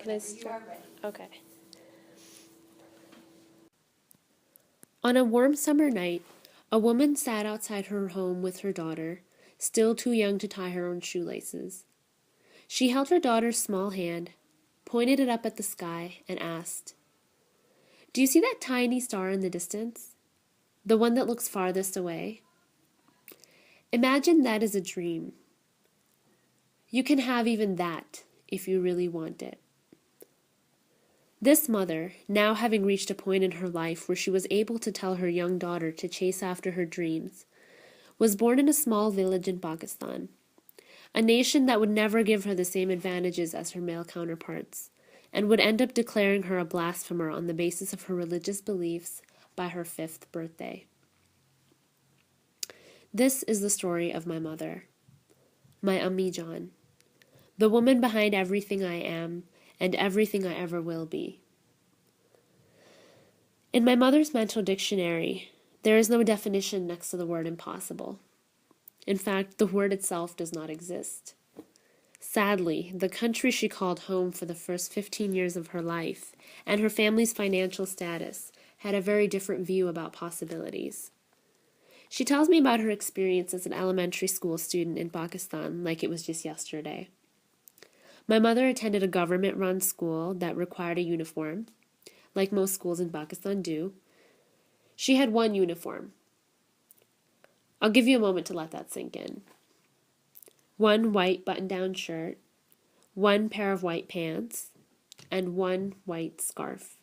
Can I start? Okay. On a warm summer night, a woman sat outside her home with her daughter, still too young to tie her own shoelaces. She held her daughter's small hand, pointed it up at the sky, and asked, "Do you see that tiny star in the distance? The one that looks farthest away? Imagine that is a dream. You can have even that if you really want it." This mother, now having reached a point in her life where she was able to tell her young daughter to chase after her dreams, was born in a small village in Pakistan, a nation that would never give her the same advantages as her male counterparts, and would end up declaring her a blasphemer on the basis of her religious beliefs by her 5th birthday. This is the story of my mother, my Ammi Jan, the woman behind everything I am and everything I ever will be. In my mother's mental dictionary, there is no definition next to the word impossible. In fact, the word itself does not exist. Sadly, the country she called home for the first 15 years of her life and her family's financial status had a very different view about possibilities. She tells me about her experience as an elementary school student in Pakistan like it was just yesterday. My mother attended a government-run school that required a uniform, like most schools in Pakistan do. She had one uniform. I'll give you a moment to let that sink in. One white button-down shirt, one pair of white pants, and one white scarf.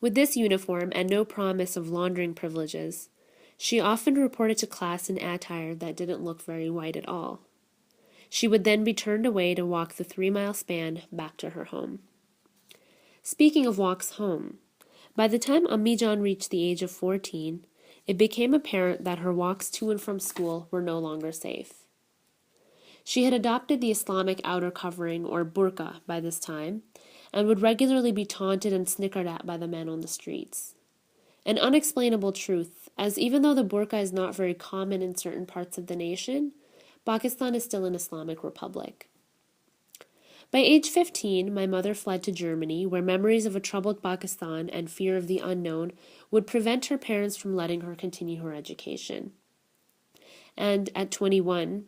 With this uniform and no promise of laundering privileges, she often reported to class in attire that didn't look very white at all. She would then be turned away to walk the 3-mile span back to her home. Speaking of walks home, by the time Ammi Jan reached the age of 14, it became apparent that her walks to and from school were no longer safe. She had adopted the Islamic outer covering, or burqa, by this time, and would regularly be taunted and snickered at by the men on the streets. An unexplainable truth, as even though the burqa is not very common in certain parts of the nation, Pakistan is still an Islamic republic. By age 15, my mother fled to Germany, where memories of a troubled Pakistan and fear of the unknown would prevent her parents from letting her continue her education. And at 21,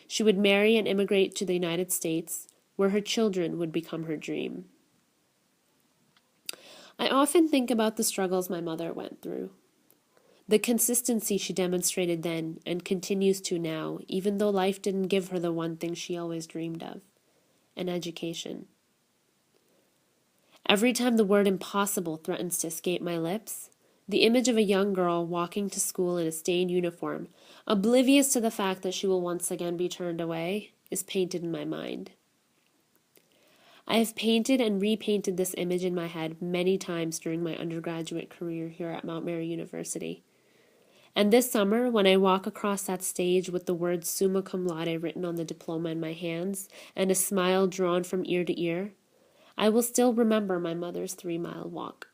she would marry and immigrate to the United States, where her children would become her dream. I often think about the struggles my mother went through. The consistency she demonstrated then and continues to now, even though life didn't give her the one thing she always dreamed of, an education. Every time the word impossible threatens to escape my lips, the image of a young girl walking to school in a stained uniform, oblivious to the fact that she will once again be turned away, is painted in my mind. I have painted and repainted this image in my head many times during my undergraduate career here at Mount Mary University. And this summer, when I walk across that stage with the words summa cum laude written on the diploma in my hands and a smile drawn from ear to ear, I will still remember my mother's 3-mile walk.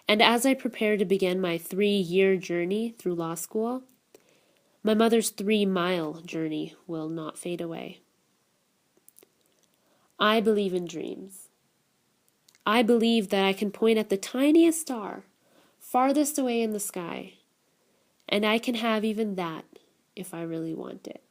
And as I prepare to begin my 3-year journey through law school, my mother's 3-mile journey will not fade away. I believe in dreams. I believe that I can point at the tiniest star, farthest away in the sky, and I can have even that if I really want it.